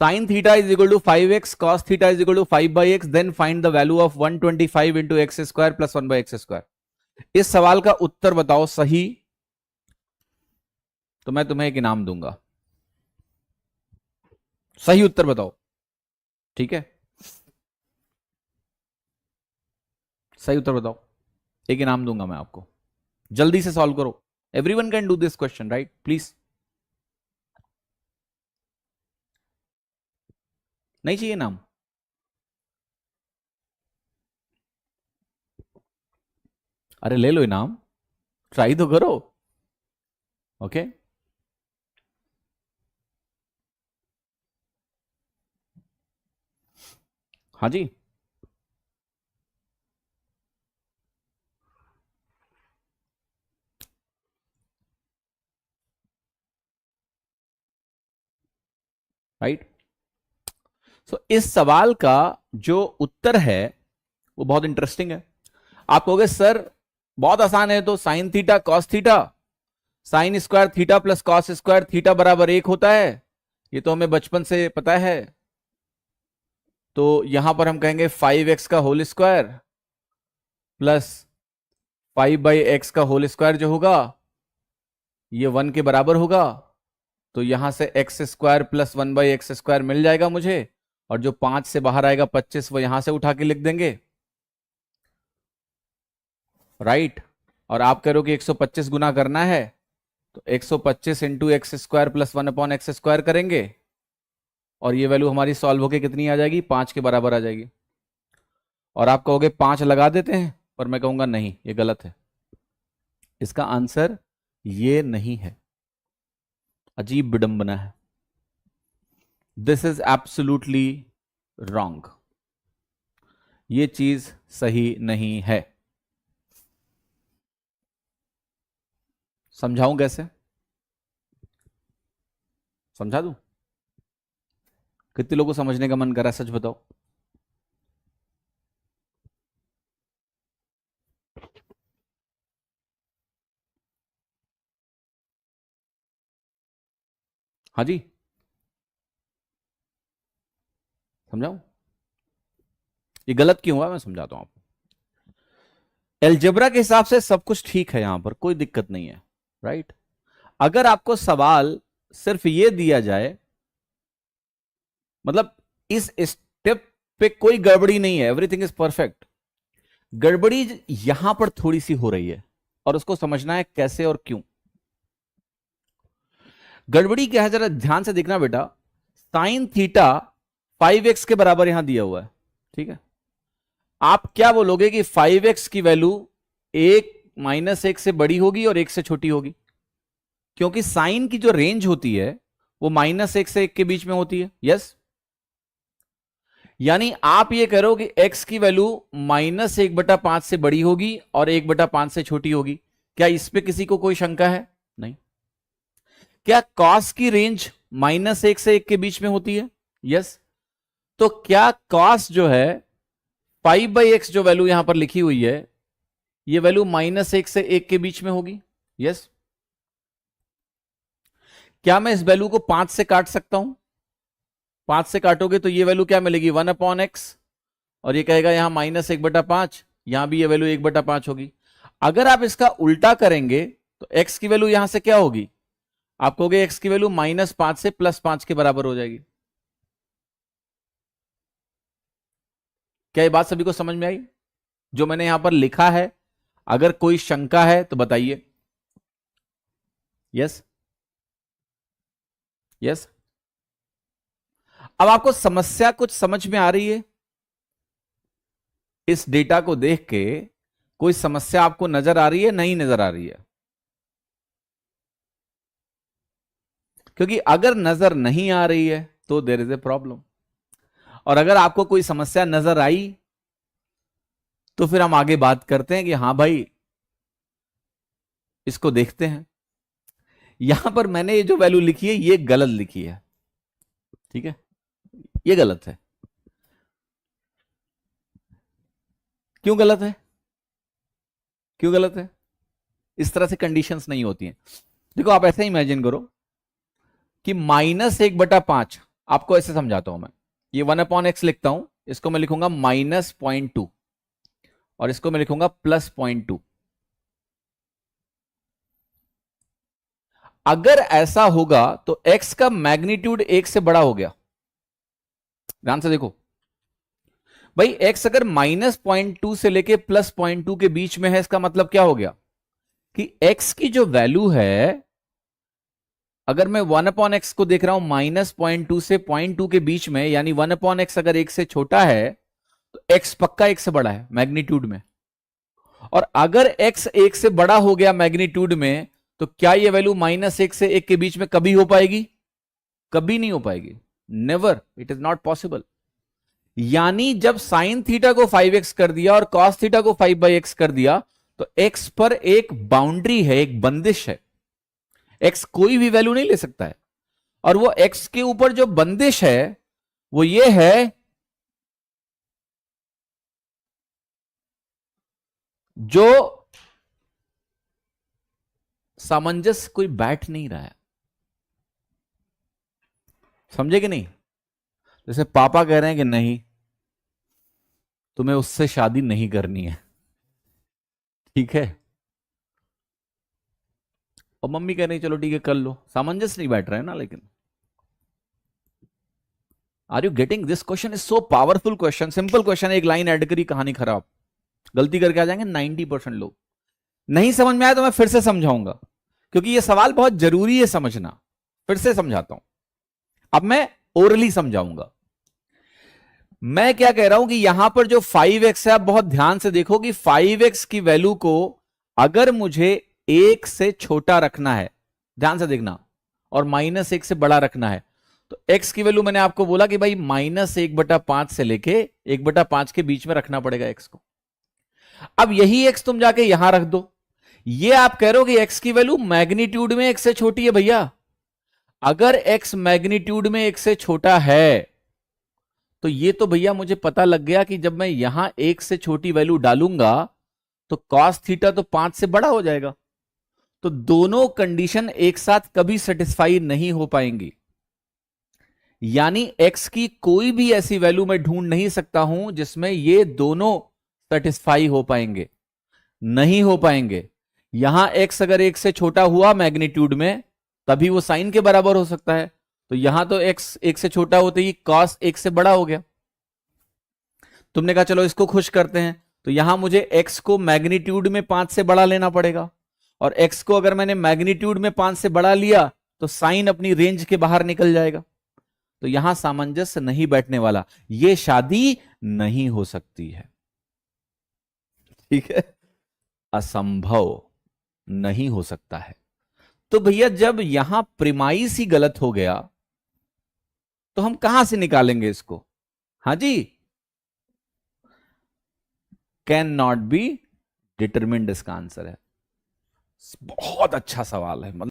Sign theta is equal to 5x, cos theta is equal to 5/x, then find the value of 125 into x square plus 1/x²। इस सवाल का उत्तर बताओ सही तो मैं तुम्हें एक इनाम दूंगा। सही उत्तर बताओ, ठीक है? सही उत्तर बताओ, एक इनाम दूंगा मैं आपको। जल्दी से सॉल्व करो। Everyone can do this question, right? Please. नहीं चाहिए नाम? अरे ले लो इनाम, ट्राई तो करो। ओके हाँ जी, राइट। सो इस सवाल का जो उत्तर है वो बहुत इंटरेस्टिंग है। आप कहोगे सर बहुत आसान है, तो sine theta cos theta, sine square theta plus cos square theta बराबर 1 होता है, ये तो हमें बचपन से पता है। तो यहां पर हम कहेंगे 5x का होल स्क्वायर प्लस 5/x का होल स्क्वायर जो होगा ये 1 के बराबर होगा। तो यहां से एक्स स्क्वायर प्लस 1/x² मिल जाएगा मुझे, और जो 5 से बाहर आएगा 25 वो यहां से उठा के लिख देंगे, राइट। और आप कह रहे हो कि 125 गुना करना है, तो 125 into x square plus 1/x² करेंगे, और ये वैल्यू हमारी सॉल्व होके कितनी आ जाएगी? 5 के बराबर आ जाएगी। और आप कहोगे 5 लगा देते हैं, पर मैं कहूंगा नहीं, ये गलत है। इसका आंसर ये नहीं है। अजीब विडंबना है। This is absolutely wrong. ये चीज सही नहीं है। समझाऊं कैसे? समझा दूं? कितने लोगों को समझने का मन कर रहा है, सच बताओ। हाँ जी, समझाऊं? ये गलत क्यों हुआ मैं समझाता हूं आपको। एलजेब्रा के हिसाब से सब कुछ ठीक है, यहां पर कोई दिक्कत नहीं है, राइट। अगर आपको सवाल सिर्फ ये दिया जाए, मतलब इस स्टेप पे कोई गड़बड़ी नहीं है, एवरीथिंग इज परफेक्ट, गड़बड़ी यहां पर थोड़ी सी हो रही है, और उसको समझना है कैसे और क्यों। गड़बड़ी क्या है जरा ध्यान से देखना बेटा। साइन थीटा 5x के बराबर यहां दिया हुआ है, ठीक है। आप क्या बोलोगे कि 5x की वैल्यू 1 -1 से बड़ी होगी और 1 से छोटी होगी, क्योंकि साइन की जो रेंज होती है वो -1 से 1 के बीच में होती है। यस, यानी आप ये कह रहे हो कि x की वैल्यू -1/5 से बड़ी होगी और 1/5 से छोटी होगी। क्या इस पे किसी को कोई शंका है? नहीं। क्या cos की रेंज -1 से 1 के बीच में होती है? यस। तो क्या cos जो है 5/x जो वैल्यू यहां पर लिखी हुई है, ये वैल्यू -1 से 1 के बीच में होगी? यस। क्या मैं इस वैल्यू को 5 से काट सकता हूं? 5 से काटोगे तो ये वैल्यू क्या मिलेगी? 1/x, और ये कहेगा यहां -1/5, यहां भी ये वैल्यू 1/5 होगी। अगर आप इसका उल्टा करेंगे तो x की वैल्यू यहां से क्या होगी? आप कहोगे x की वैल्यू -5 से +5 के बराबर हो जाएगी। क्या ये बात सभी को समझ में आई जो मैंने यहां पर लिखा है? अगर कोई शंका है तो बताइए। Yes, yes. अब आपको समस्या कुछ समझ में आ रही है? इस डेटा को देख के कोई समस्या आपको नजर आ रही है? नहीं नजर आ रही है? क्योंकि अगर नजर नहीं आ रही है तो देयर इज ए प्रॉब्लम, और अगर आपको कोई समस्या नजर आई तो फिर हम आगे बात करते हैं कि हां भाई इसको देखते हैं। यहां पर मैंने ये जो वैल्यू लिखी है ये गलत लिखी है, ठीक है, ये गलत है। क्यों गलत है? क्यों गलत है? इस तरह से कंडीशंस नहीं होती हैं। देखो आप ऐसे इमेजिन करो कि -1/5, आपको ऐसे समझाता हूं मैं, ये 1/x लिखता हूं, इसको मैं लिखूंगा -0.2 और इसको मैं लिखूंगा +0.2। अगर ऐसा होगा तो x का मैग्नीट्यूड 1 से बड़ा हो गया। ध्यान से देखो भाई, x अगर -0.2 से लेके +0.2 के बीच में है, इसका मतलब क्या हो गया कि x की जो वैल्यू है, अगर मैं 1/x को देख रहा हूं -0.2 से 0.2 के बीच में, यानी 1/x अगर 1 से छोटा है तो x पक्का 1 से बड़ा है मैग्नीट्यूड में। और अगर x 1 से बड़ा हो गया मैग्नीट्यूड में, तो क्या ये वैल्यू -1 से 1 के बीच में कभी हो पाएगी? कभी नहीं हो पाएगी, never, it is not possible. यानी जब साइन थीटा को 5x कर दिया और कॉस थीटा को 5/x कर दिया, तो x पर एक बाउंड्री है, एक बंदिश है, x कोई भी वैल्यू नहीं ले सकता है। और वो x के ऊपर जो बंदिश है वो ये है, जो सामंजस्य कोई बैठ नहीं रहा है। समझे कि नहीं? जैसे पापा कह रहे हैं कि नहीं, तुम्हें उससे शादी नहीं करनी है, ठीक है, और मम्मी कह रही चलो ठीक है कर लो, सामंजस्य नहीं बैठ रहा है ना। लेकिन are you getting? This question is so powerful question, simple question, एक लाइन ऐड करी कहानी खराब, गलती करके आ जाएंगे 90% लोग। नहीं समझ में आया तो मैं फिर से समझाऊंगा, क्योंकि यह सवाल बहुत जरूरी है समझना। फिर से समझाता हूं, अब मैं ओरली समझाऊंगा। मैं क्या कह रहा हूं कि यहां पर जो 5x है, आप बहुत ध्यान से देखो कि 5x की वैल्यू को अगर मुझे 1 से छोटा रखना है, ध्यान से देखना, और -1 से बड़ा रखना है, तो x की वैल्यू मैंने आपको बोला कि भाई -1/5 से लेके 1/5 के बीच में रखना पड़ेगा x को। अब यही x तुम जाके यहां रख दो, ये आप कह रहे हो कि x की वैल्यू मैग्नीट्यूड में 1 से छोटी है। भैया अगर x मैग्नीट्यूड में 1 से छोटा है, तो ये तो भैया मुझे पता लग गया कि जब मैं यहां 1 से छोटी वैल्यू डालूंगा तो cos थीटा तो 5 से बड़ा हो जाएगा। तो दोनों कंडीशन एक साथ कभी सेटिस्फाई नहीं हो पाएंगी। यानी x की कोई भी ऐसी वैल्यू मैं ढूंढ नहीं सकता हूं जिसमें ये दोनों सेटिस्फाई हो पाएंगे, नहीं हो पाएंगे। यहां x अगर 1 से छोटा हुआ मैग्नीट्यूड में, तभी वो साइन के बराबर हो सकता है। तो यहां तो x 1 से छोटा होते ही cos 1 से बड़ा हो गया। तुमने कहा चलो इसको खुश करते हैं, तो यहां मुझे x को मैग्नीट्यूड में 5 से बड़ा लेना पड़ेगा, और x को अगर मैंने मैग्नीट्यूड में 5 से बड़ा लिया तो साइन अपनी रेंज के बाहर निकल जाएगा। तो यहां सामंजस्य नहीं बैठने वाला, यह शादी नहीं हो सकती है, ठीक है, असंभव, नहीं हो सकता है। तो भैया जब यहां प्रिमाइस ही गलत हो गया तो हम कहां से निकालेंगे इसको? हां जी, कैन नॉट बी डिटरमिन्ड इसका आंसर है। बहुत अच्छा सवाल है, मतलब